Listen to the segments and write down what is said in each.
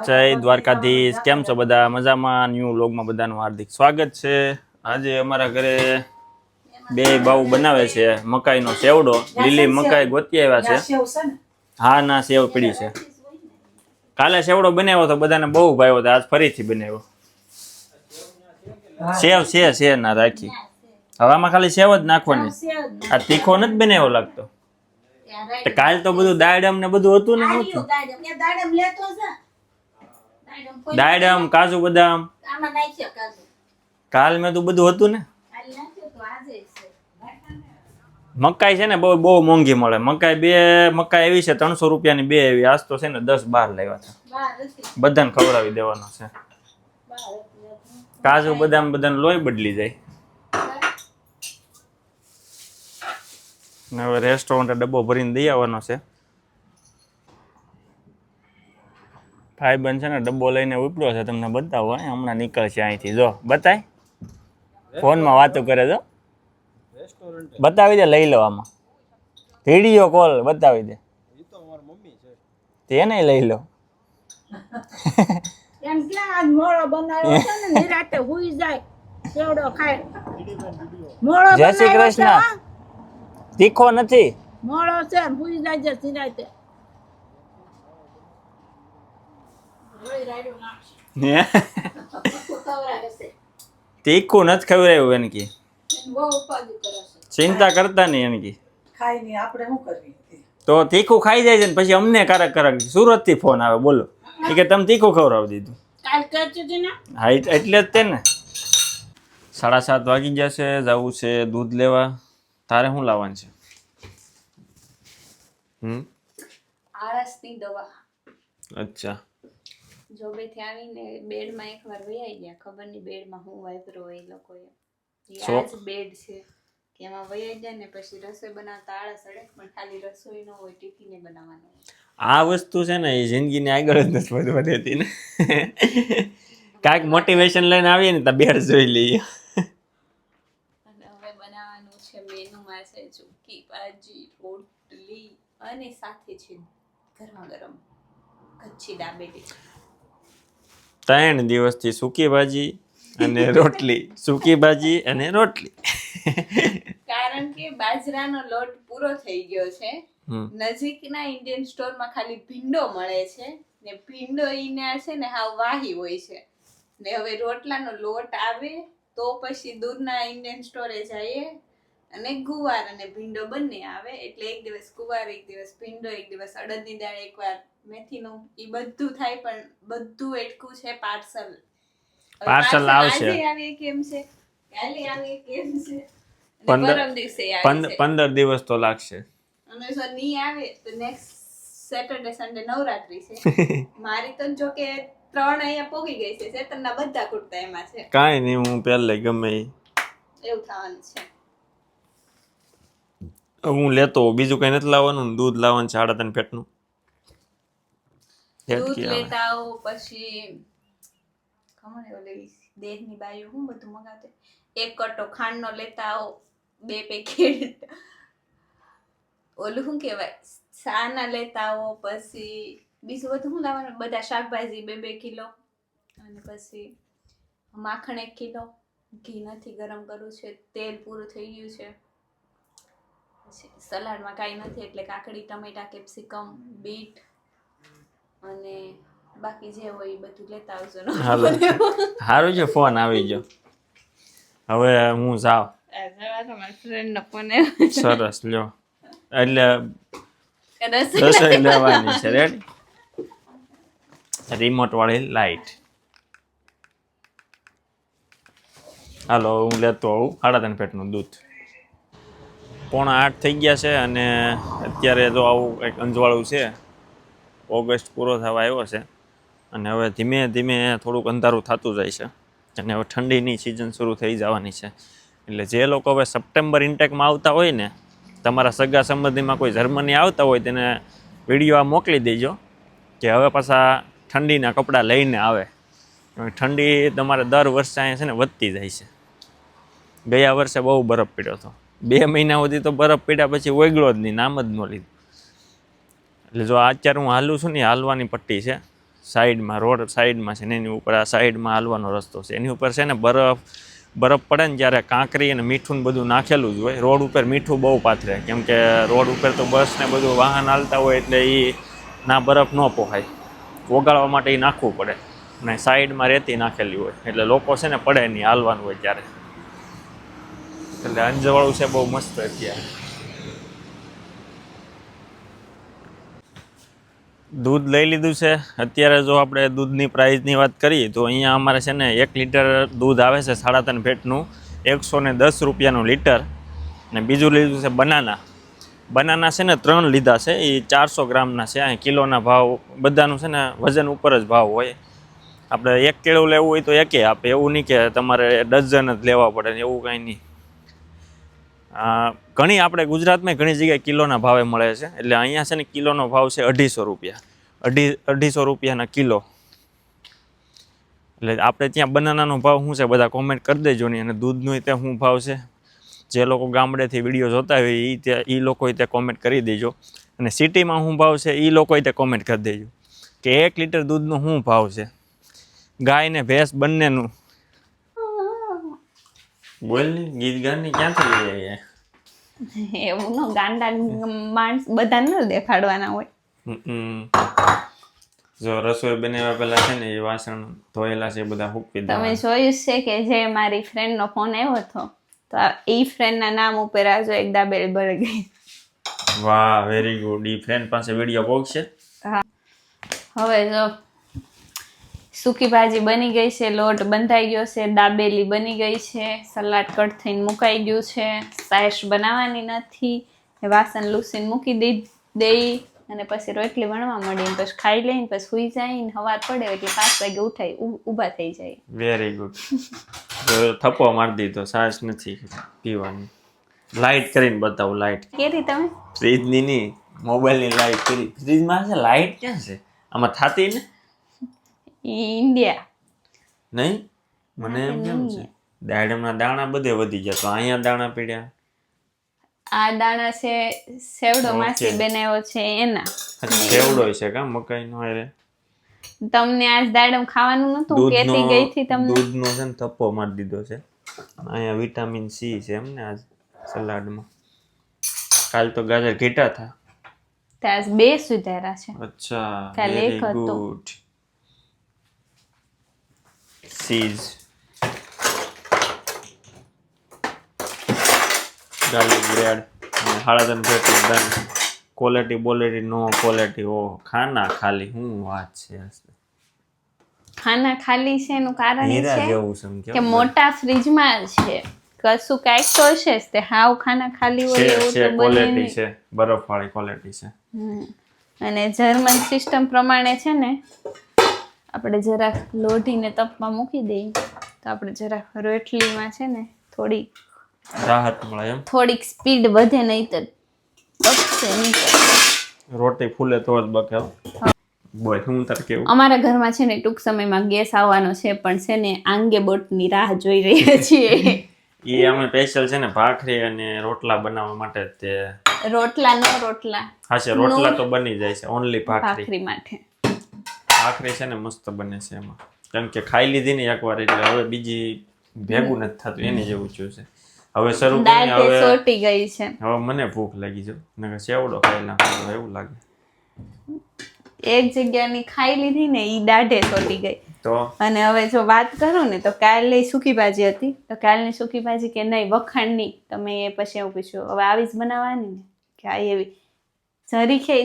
જય દ્વારકાધીશ. કેમ છો બધા? મજામાં? ન્યૂ વ્લોગમાં બધાનું હાર્દિક સ્વાગત છે. આજે અમારા ઘરે બે બાઉ બનાવે છે મકાઈનો સેવડો. લીલી મકાઈ ગોતી આવ્યા છે. હા ના, સેવ પડી છે. કાલે સેવડો બનાવ્યો તો બધાને બહુ ભાવ્યો હતો. આજ ફરીથી બનાવ્યો. સેવ છે ના રાખી. હવે આમાં ખાલી સેવ જ નાખવાની. આ તીખો નથી બનાવ્યો લાગતો. કાલ તો બધું દાડમ ને બધું હતું ને. દાડમ, કાજુ બદામ કાલ મેં તો બધું હતું ને. મકાઈ છે ને બહુ બહુ મોંઘી મળે. મકાઈ એવી છે 300 રૂપિયાની બે એવી. આજ તો છે ને 10-12 લાવ્યા હતા. બધાને ખવડાવી દેવાનો છે. કાજુ બદામ બધાને લોહી બદલી જાય. હવે રેસ્ટોરન્ટ ડબ્બો ભરીને દઈ આવવાનો છે. ભાઈબંધ છે ને ડબ્બો લઈને ઉપડ્યો છે. તમને બતાવો હમણાં નીકળશે અહીંથી. જો બતાય, ફોનમાં વાતો કરે. જો બતાવી દે, લઈ લો. આમાં વિડીયો કોલ બતાવી દે. તેને લઈ લો. એમ કે આજ મોળો બનાવ્યો છે ને, નિરાતે હુઈ જાય સેવડો ખાય. મોળો જય શ્રી કૃષ્ણ. તીખો નથી. મોળો છે, હુઈ જાય છે નિરાતે. તીખું નથી ખવડાવ્યું એને કી. ચિંતા કરતા નહીં એને કી. ખાઈ નહીં આપણે શું કરવી? તો તીખું ખાઈ જાય છે ને પછી અમને કારક સુરત થી ફોન આવે. બોલો કે તમે તીખું ખવડાવી દીધું. કાલ કહેતી હતી ને. હા એટલે જ તે ને. 7:30 વાગી ગયા છે. જવું છે દૂધ લેવા. તારે શું લાવવાનું છે? આળસની દવા. અચ્છા. જોબેથી આવીને બેડમાં એકવાર વૈયાઈ ગયા. ખબર નહીં બેડમાં હું વાપરો હોય એ લોકોએ. સો- આ જ બેડ છે કે એમાં વૈયાઈ જાય ને પછી રસોઈ બનાવતા આળસ અડે. પણ ખાલી રસોઈ ન હોય, ટિફિને બનાવવાનું હોય. આ વસ્તુ છે ને એ જિંદગીને આગળ જ નથી વધવા દેતી ને. કાંઈક મોટિવેશન લઈને આવીએ ને તો બેડ જોઈ લઈએ. અને હવે બનાવવાનું છે મેનુમાં છે ચૂકી ભાજી, રોટલી અને સાથે છે ગરમા ગરમ કચ્છી દાબેલી. 3 દિવસથી સૂકી ભાજી અને રોટલી, સૂકી ભાજી અને રોટલી. કારણ કે બાજરાનો લોટ પૂરો થઈ ગયો છે. હમ. નજીકના ઇન્ડિયન સ્ટોરમાં ખાલી ભીંડો મળે છે ને ભીંડો ઈના છે ને હાવ વાહી હોય છે. ને હવે રોટલાનો લોટ આવે તો પછી દૂરના ઇન્ડિયન સ્ટોરે જઈએ અને ગુવાર અને ભીંડો બંને આવે. એટલે એક દિવસ ગુવાર, એક દિવસ ભીંડો, એક દિવસ અડદની દાળ, એકવાર મેથીનું. એ બધું થાય પણ બધું એટલું છે પાર્સલ. પાર્સલ આવશે. આજે આવે કેમ છે, કાલે આવે કેમ છે, અને 15 પરમ દિવસે આવે છે. 15 દિવસ તો લાગશે. અને જો નહીં આવે તો નેક્સ્ટ સેટરડે સન્ડે નવરાત્રી છે. મારી તો જો કે 3 અહીંયા પોગી ગઈ છે. સેતરના બધા કુર્તા એમાં છે. કાંઈ નહીં, હું પહેલે ગમે ઈ. એવું થવાનું છે. હું લેતો હોઉં. બીજું કંઈ નથી લાવવાનું ને. દૂધ લાવવાનું છે 3.5 પેટનું. દૂધ લેતા આવો પછી ખમણ ઓલી દેહની બાયું હું બધું મગાવતે. 1 કટો ખાંડનો લેતા આવો, 2 પેકેટ ઓલું શું કહેવાય સાના લેતા આવો. પછી બીજું બધું શું લાવવાનું? બધા શાકભાજી 2-2 કિલો. અને પછી માખણ 1 કિલો. ઘી નથી, ગરમ કરવું છે. તેલ પૂરું થઈ ગયું છે. પછી સલાડમાં કાંઈ નથી એટલે કાકડી, ટમેટા, કેપ્સિકમ, બીટ અને બાકી જે હોય એ બધું લેતા આવજો. હાલો, સારું છે. ફોન આવી ગયો. હવે હું જાઉં. ફ્રેન્ડનો ફોન સરસ, લ્યો. એટલે રસોઈ લેવાની છે. રેડી? રિમોટ વાળી લાઈટ. હાલો, હું લેતો આવું 3.5 પેટનું દૂધ. 7:45 થઈ ગયા છે અને અત્યારે તો આવું કંઈક અંજવાળું છે. ઓગસ્ટ પૂરો થવા આવ્યો છે અને હવે ધીમે ધીમે થોડુંક અંધારું થતું જાય છે. અને હવે ઠંડીની સિઝન શરૂ થઈ જવાની છે. એટલે જે લોકો હવે સપ્ટેમ્બર ઇન્ટેકમાં આવતા હોય ને, તમારા સગા સંબંધીમાં કોઈ જર્મની આવતા હોય તેને વિડીયો આ મોકલી દેજો કે હવે પાછા ઠંડીના કપડાં લઈને આવે. ઠંડી તમારે દર વર્ષે અહીંયા છે ને વધતી જાય છે. ગયા વર્ષે બહુ બરફ પડ્યો હતો. 2 મહિના સુધી તો બરફ પડ્યા પછી ઓગળ્યો જ નહીં, નામ જ ન લીધું. એટલે જો અત્યારે હું હાલું છું ને, હાલવાની પટ્ટી છે. સાઈડમાં, રોડ સાઈડમાં છે ને એની ઉપર આ સાઈડમાં હાલવાનો રસ્તો છે. એની ઉપર છે ને બરફ પડે ને ત્યારે કાંકરી અને મીઠું ને બધું નાખેલું જ હોય. રોડ ઉપર મીઠું બહુ પાથરે, કેમ કે રોડ ઉપર તો બસ ને બધું વાહન હાલતા હોય એટલે એ ના બરફ ન પોહાય, ઓગાળવા માટે એ નાખવું પડે. અને સાઈડમાં રેતી નાખેલી હોય એટલે લોકો છે ને પડે નહીં હાલવાનું હોય ત્યારે. એટલે અંજવાળું છે બહુ મસ્ત અત્યારે. દૂધ લઈ લીધું છે. અત્યારે જો આપણે દૂધની પ્રાઇસની વાત કરીએ તો અહીંયા અમારે છે ને 1 લીટર દૂધ આવે છે 3.5 ફેટનું, 110 રૂપિયાનું લીટર. અને બીજું લીધું છે બનાના છે ને 3 લીધા છે, એ 400 ગ્રામના છે. અહીં કિલોના ભાવ બધાનું છે ને વજન ઉપર જ ભાવ હોય. આપણે 1 કિલો લેવું હોય તો એકે આપે, એવું નહીં કે તમારે ડઝન જ લેવા પડે ને એવું કાંઈ નહીં. ઘણી આપણે ગુજરાતમાં ઘણી જગ્યાએ કિલોના ભાવે મળે છે. એટલે અહીંયા છે ને કિલોનો ભાવ છે 250 રૂપિયા, 250 રૂપિયાના કિલો. એટલે આપણે ત્યાં બનાનાનો ભાવ શું છે બધા કોમેન્ટ કરી દેજો ને. અને દૂધનો ત્યાં શું ભાવ છે, જે લોકો ગામડેથી વિડીયો જોતા હોય એ લોકો ત્યાં કોમેન્ટ કરી દેજો. અને સિટીમાં શું ભાવ છે એ લોકો ત્યાં કોમેન્ટ કરી દેજો કે 1 લીટર દૂધનો શું ભાવ છે, ગાય ને ભેંસ બંનેનું. બોલ ને, ગીત ગાની ક્યાંથી લઈ આવીએ? એવું ન ગાંડા માણસ બધાને ન દેખાડવાના હોય. જો રસોઈ બનાવ્યા પહેલા છે ને એ વાસણ ધોયેલા છે બધા હૂકવી દે. તમે જોયું છે કે જે મારી ફ્રેન્ડનો ફોન આવ્યો હતો તો એ ફ્રેન્ડના નામ ઉપર આજો એક દાબેલ બળી ગઈ. વાહ, વેરી ગુડ. ઈ ફ્રેન્ડ પાસે વિડીયો પહોંચશે. હા, હવે જો સૂકી ભાજી બની ગઈ છે, લોટ બંધાઈ ગયો છે, દાબેલી બની ગઈ છે, સલાડ કટ થઈને મુકાઈ ગયું છે, સાઈશ બનાવવાની નથી, વાસણ લૂસીને મૂકી દઈ અને પછી રોટલી વણવા માંડીને પછી ખાઈ લઈને પછી સુઈ જાય ને સવાર પડે એટલે 5 વાગે ઉઠાઈ ઊભા થઈ જાય. Very good. થપ્પો મારી દીધો, સાસ નથી પીવાની. લાઇટ કરીને બતાવું. લાઇટ કેરી તમે ફ્રીજની નહીં, મોબાઈલની લાઇટ કરી. ફ્રીજમાં છે લાઇટ ક્યાં છે? આમાં થાતી ને ઇન્ડિયા નહીં. મને એમ કેમ છે દાડમના દાણા બધે વધી ગયા તો અહીંયા દાણા પીડ્યા. આ દાણા છે સેવડો માસી બનાવ્યો છે એના. સેવડો છે કા મકાઈ નો? અરે તમને આજ દાડમ ખાવાનું નતું, કેતી ગઈ થી તમને. દૂધનો છે ને થપ્પો મારી દીધો છે. અહીંયા વિટામિન સી છે એમ ને આજ સલાડમાં. કાલ તો ગાજર ઘીટા થા, ત્યાં 2 સુધારા છે. અચ્છા, કાલે વેરી એક હતો. ગુડ. સીઝ ગાર્લિક બ્રેડ અને 3.5 ફેટ ડન. ક્વોલિટી બોલેટી નો ક્વોલિટી. ઓ ખાના ખાલી, શું વાત છે. ખાના ખાલી છે એનું કારણ એ હીરા છે જેવું સમજો કે મોટા ફ્રીજમાં છે કશું કાંઈક તો છે જ તે હાવ ખાના ખાલી હોય એવું તો બને ક્વોલિટી નહીં. છે, બરફવાળી ક્વોલિટી છે. અને જર્મન સિસ્ટમ પ્રમાણે છે ને આપણે જરાક લોઢીને તપમાં મૂકી દઈએ તો આપણે જરાક રોટલીમાં છે ને રાહત મળે એમ. થોડીક સ્પીડ વધે, નહીં તો બગશે નહીં. રોટી ફૂલે તો જ બકે. બોલ હું તાર કેવું. અમારા ઘરમાં છે ને ટૂંક સમયમાં ગેસ આવવાનો છે પણ છે ને આંગે બોટની રાહ જોઈ રહ્યા છીએ. એ અમે સ્પેશિયલ છે ને ભાખરી અને રોટલા બનાવવા માટે તે રોટલા હા છે, રોટલા તો બની જાય છે, ઓનલી ભાખરી. ભાખરી માટે ભાખરી છે ને મસ્ત બને છે એમાં, કેમ કે ખાઈ લીધી ને એકવાર એટલે હવે બીજી ભેગું નથી થતું એની જેવું થયું છે. હવે શરૂ દાળ કરીને તે હવે સોટી ગઈ છે. હવે મને ભૂખ લાગી જો નકર સેવડો ખાઈ નાખો એવું લાગે. એક જગ્યાની ખાઈ લીધી ને ઈ દાઢે સોટી ગઈ. તો અને હવે જો વાત કરું ને તો કાલે સૂકી ભાજી હતી તો કાલની સૂકી ભાજી કે નહીં વખાણની, તો મેં એ પછી એવું પૂછ્યું હવે આવી જ બનાવવાની ને કે આ એવી જરીકે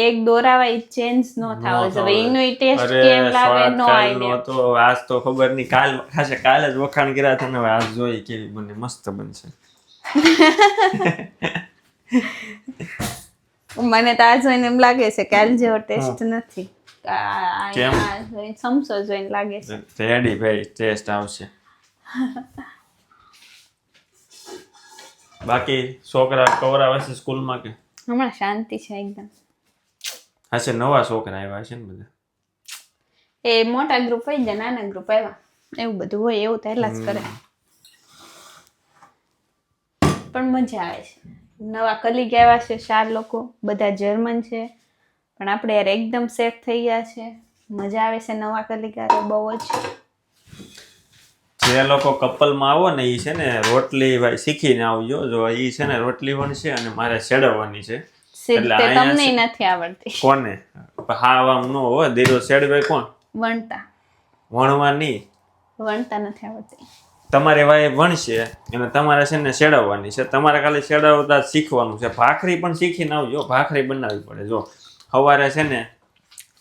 એક દોરાવા ચેન્જ ન થાવો જોઈએ, એનો ટેસ્ટ કેમ લાગે નો આઈડિયા. તો આજ તો ખબર નહીં, કાલ ખાશે, કાલે જ વખાણ કર્યા હતા ને હવે આજ જોઈ કેવી બને, મસ્ત બનશે. મને તો આ જોઈને એમ લાગે છે કાલ જેવો ટેસ્ટ નથી. કેમ? સમસો જોઈને લાગે છે રેડી ભાઈ, ટેસ્ટ આવશે. બાકી છોકરા કવરાવે છે સ્કૂલમાં કે હમણાં શાંતિ છે એકદમ? હા છે, નવા છોકરા આવ્યા છે ને બધા. એ મોટા ગ્રુપ હોય ને નાના ગ્રુપ આવ્યા એવું બધું હોય, એવું તો એટલા જ કરે. પણ મજા આવે છે. નવા કલીગ આવ્યા છે 4 લોકો, બધા જર્મન છે પણ આપણે યાર એકદમ સેટ થઈ ગયા છે. મજા આવે છે નવા કલિકારો બહુ જ. જે લોકો કપલમાં આવો ને એ છે ને રોટલી ભાઈ શીખીને આવજો. જો એ છે ને રોટલી વણશે અને મારે સેડવવાની છે. એટલે તે અહીંયા તમને નથી આવડતી. કોને હા આમ નો હોય દીરો સેડવે કોણ વણતા વણવાની નથી આવડતી. તમારે વાય વણશે અને તમારે છે ને સેડવવાની છે. તમારે ખાલી સેડવતા શીખવાનું છે. ભાખરી પણ શીખીને આવજો. ભાખરી બનાવવી પડે. જો સવારે છે ને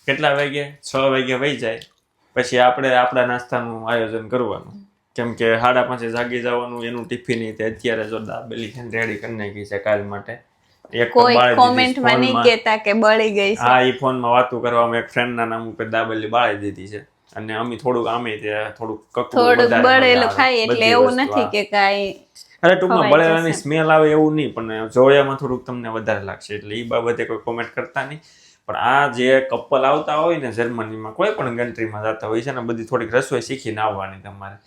કેટલા વાગે 6 વાગે વહી જાય પછી આપણે આપણા નાસ્તાનું આયોજન કરવાનું. કેમ કે 5:30 જાગી જવાનું. એનું ટિફિન તે અત્યારે જો દાબેલી છે રેડી કરી નાખી છે કાલ માટે. એક તો કોઈ બાળી કોમેન્ટમાં નહીં દીધી કહેતા કે બળી ગઈ છે. હા એ ફોનમાં વાતું કરવામાં એક ફ્રેન્ડના નામ ઉપર દાબેલી બાળી દીધી છે. અને અમે થોડુંક આમે તે થોડુંક થોડુંક બળેલું ખાય એટલે એવું નથી કે કાંઈ અરે ટૂંકમાં બળેલાની સ્મેલ આવે એવું નહીં પણ જોયામાં થોડુંક તમને વધારે લાગશે એટલે એ બાબતે કોઈ કોમેન્ટ કરતા નહીં. પણ આ જે કપલ આવતા હોય ને જર્મનીમાં કોઈ પણ કન્ટ્રીમાં જતા હોય છે ને બધી થોડીક રસોઈ શીખીને આવવાની તમારે.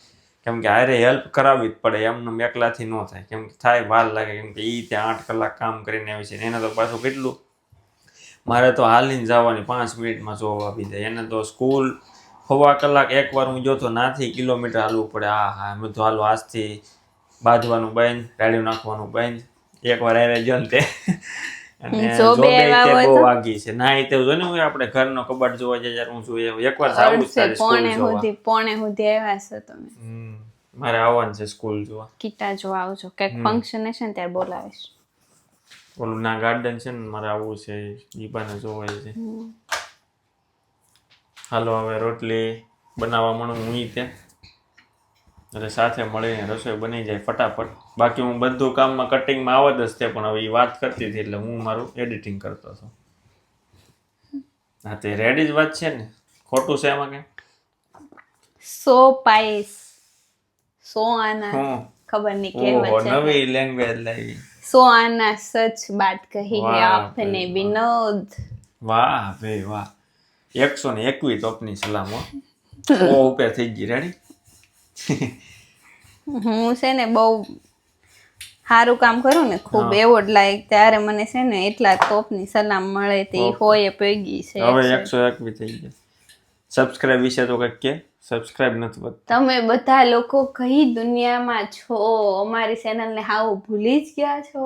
કેમ કે હારે હેલ્પ કરાવવી જ પડે. એમને એકલાથી ન થાય. કેમ કે થાય વાર લાગે. કેમ કે એ ત્યાં 8 કલાક કામ કરીને આવે છે. એને તો પાછું કેટલું મારે તો હાલીને જવાની 5 મિનિટમાં જોવા આપી જાય. એને તો સ્કૂલ 1/4 કલાક એકવાર હું જો તો નાથી કિલોમીટર હાલવું પડે. હા મેં તો હાલો આજથી બાંધવાનું બંધ રાડ્યું નાખવાનું બંધ. એકવાર એને જો ને તે અને જો બે બહુ વાગી છે ના એ તો જો ને આપણે ઘરનો કબાટ જોવા જાય જ્યારે હું જોઈએ એકવાર જાવું જ તારી સ્કૂલ જોવા. પોણે સુધી આવ્યા છો તમે. મારે આવવાનું છે સ્કૂલ જોવા. કીટા જોવા આવજો. કંઈક ફંક્શન હશે ને ત્યારે બોલાવીશ. ઓલું ના ગાર્ડન છે ને મારે આવવું છે. દીપાને જોવાય છે. હાલો હવે રોટલી બનાવવા મળું હું ત્યાં એટલે સાથે મળીને રસોઈ બની જાય ફટાફટ. બાકી હું બધું કામમાં કટિંગમાં આવત જ તે પણ હવે એ વાત કરતી હતી એટલે હું મારું એડિટિંગ કરતો હતો. હા તે રેડી જ વાત છે ને ખોટું છે એમાં કે સો પાઈસ સો આના ખબર નહીં કહેવત છે નવી લેંગ્વેજ લાવી. સો આના સચ બાત કહી હે આપને વિનોદ. વાહ ભાઈ વાહ 121 તોપની સલામ હો ઉપર થઈ ગઈ રેડી. હું છે ને બહુ સારું કામ કરું ને ખૂબ એવોર્ડ લાયક ત્યારે મને છે ને એટલા તોપની સલામ મળે તે હોય પૈગી છે. હવે 121 થઈ ગયા. સબસ્ક્રાઇબ વિશે તો કંઈક કે સબસ્ક્રાઇબ નથી વધતા. તમે બધા લોકો કઈ દુનિયામાં છો? અમારી ચેનલને હાવ ભૂલી જ ગયા છો.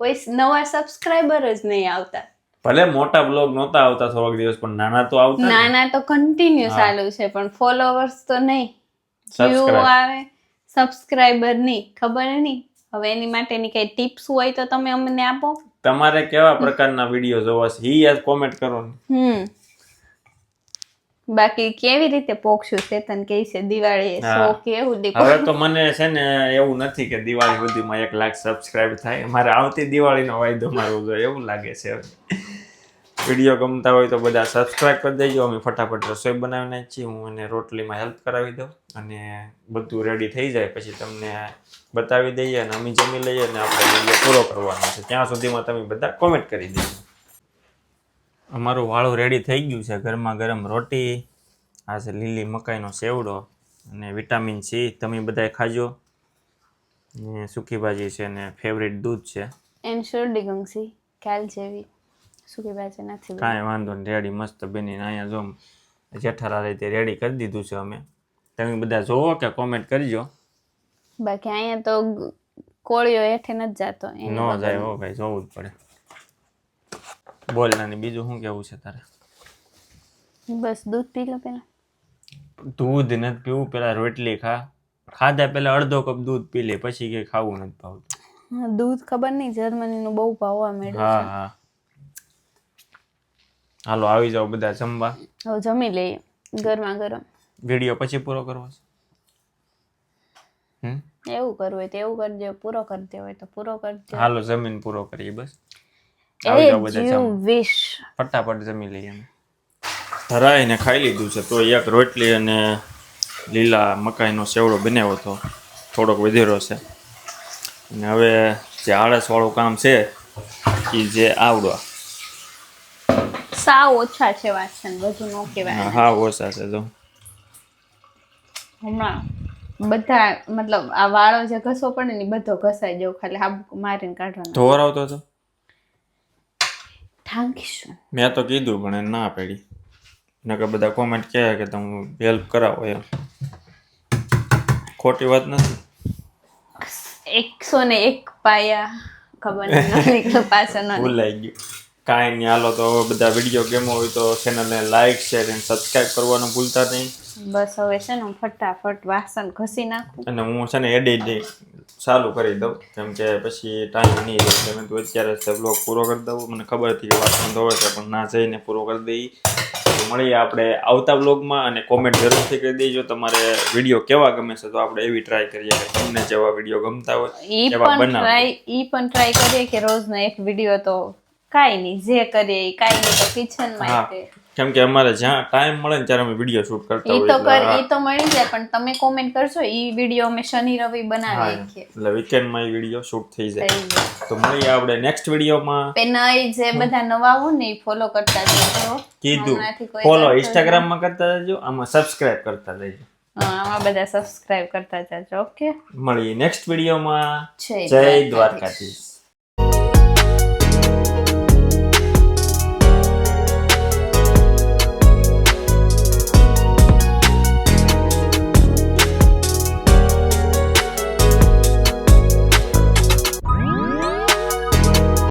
કોઈ નવા સબસ્ક્રાઇબર જ નહીં આવતા. ભલે મોટા બ્લોગ નહોતા આવતા થોડાક દિવસ પણ નાના તો આવતા. નાના તો કન્ટિન્યુ ચાલુ છે પણ ફોલોવર્સ તો નહીં. વ્યૂ આવે સબસ્ક્રાઇબર નહીં ખબર નહીં. હવે એની માટેની કઈ ટિપ્સ હોય તો તમે અમને આપો. તમારે કેવા પ્રકારના વિડીયો જોવા છે ઈ યાદ કોમેન્ટ કરો ને. બાકી કેવી રીતે પોક્ષું ચેતન કહે છે દિવાળી શો કેવું દીકરો. હવે તો મને છે ને એવું નથી કે દિવાળી સુધીમાં 1 લાખ સબસ્ક્રાઇબ થાય. મારે આવતી દિવાળીનો વાયદો મારવો જોઈએ એવું લાગે છે. વિડીયો ગમતા હોય તો બધા સબસ્ક્રાઇબ કરી દેજો. અમે ફટાફટ રસોઈ બનાવી નાખીએ. હું એને રોટલીમાં હેલ્પ કરાવી દઉં અને બધું રેડી થઈ જાય પછી તમને બતાવી દઈએ અને અમે જમી લઈએ અને આપણે વિડીયો પૂરો કરવાનો છે. ત્યાં સુધીમાં તમે બધા કોમેન્ટ કરી દેજો. અમારું વાળું રેડી થઈ ગયું છે. ગરમા ગરમ રોટી આ છે લીલી મકાઈનો સેવડો અને વિટામિન સી તમે બધાએ ખાજો. ને સૂકી ભાજી છે અને ફેવરિટ દૂધ છે. એન્શ્યોર્ડ ગંગસી કાલ જેવી સૂકી ભાજી નથી. કાંઈ વાંધો નહીં રેડી મસ્ત બનીને અહીંયા જો જેઠાલાલ રીતે રેડી કરી દીધું છે. અમે તમે બધા જોવો કે કોમેન્ટ કરજો. બાકી અહીંયા તો કોળીઓ હેઠે નથી જતો. ન જાય હો ભાઈ જોવું જ પડે. બોલ નાની બીજું શું કેવું છે તારે? બસ દૂધ પી લો પેલા. દૂધ નથી પીવું પેલા રોટલી ખાધા પેલા અડધો કપ દૂધ પી લે પછી કે ખાવું નથી ભાવતું. દૂધ ખબર નહીં જર્મનીનું બહુ ભાવવા મળ્યું. હા હાલો આવી જાઓ બધા જમવા. હવે જમી લઈએ ગરમા ગરમ. વિડીયો પછી પૂરો કરવો છે. એવું કરવું હોય તો એવું કરજો. પૂરો કરી દેવો હોય તો પૂરો કરજો. હાલો જમીન પૂરો કરીએ બસ. આવી જાઓ બધા જમવા. ફટાફટ જમી લઈએ. ધરાઈને ખાઈ લીધું છે તો એક રોટલી અને લીલા મકાઈનો સેવડો બનાવ્યો હતો થોડોક વધેરો છે. અને હવે જે આળસવાળું કામ છે એ જે આવડો સાવ ઓછા છે વાસણ બધું નો કહેવાય. હા ઓછા છે તો હમણાં બધા મતલબ આ વાળો જે ઘસો પડે ને બધો ઘસાઈ જવું ખાલી હાબુ મારીને કાઢવાનો. ધોવરાવતો હતો. Thank you. મેં તો કીધું પણ એને ના પાડી. નકર બધા કોમેન્ટ કહે કે તમે હેલ્પ કરાવો એમ. ખોટી વાત નથી. 101 પાયા ખબર નહીં પાછળ ન ભૂલાઈ ગયું. કાંઈ નહીં, હાલો તો હવે બધા વિડીયો ગેમો હોય તો ચેનલને લાઈક શેર અને સબસ્ક્રાઈબ કરવાનું ભૂલતા નહીં. બસ હવે છે ને હું ફટાફટ વાસણ ઘસી નાખું. અને હું છે ને એડિટિંગ ચાલુ કરી દઉં કેમ કે પછી ટાઈમ નહીં રહે એટલે મેં તો અત્યારે જ બ્લોગ પૂરો કરી દઉં. મને ખબર હતી કે વાસણ ધોવે છે પણ ના જઈને પૂરો કરી દઈ. તો મળીએ આપણે આવતા બ્લોગમાં અને કોમેન્ટ જરૂરથી કરી દેજો તમારે વિડીયો કેવા ગમે છે તો આપણે એવી ટ્રાય કરીએ કે તમને જેવા વિડીયો ગમતા હોય એવા બનાવીએ. ઈ પણ ટ્રાય કરીએ કે રોજનો એક વિડીયો તો કાંઈ નહીં જે કરીએ ઈ કાંઈ નહીં તો કિચનમાં હા કેમ કે અમારે જ્યાં ટાઈમ મળે ને ત્યારે અમે વિડીયો શૂટ કરતા ઈ હોઈએ. તો મળી જાય પણ તમે કોમેન્ટ કરજો ઈ વિડીયો અમે શનિ રવિ બનાવીએ છીએ એટલે વીકેન્ડમાં એ વિડીયો શૂટ થઈ જાય. તો મળીએ આપણે નેક્સ્ટ વિડીયોમાં. પેનઈ જે બધા નવા હોય ને ઈ ફોલો કરતા જજો. કીધું હમણાંથી કોઈ ફોલો કરતો ઇન્સ્ટાગ્રામમાં કરતા જજો, આમાં સબસ્ક્રાઇબ કરતા જજો. આમાં બધા સબસ્ક્રાઇબ કરતા જજો. ઓકે, મળીએ નેક્સ્ટ વિડીયોમાં. જય જય દ્વારકાધીશ.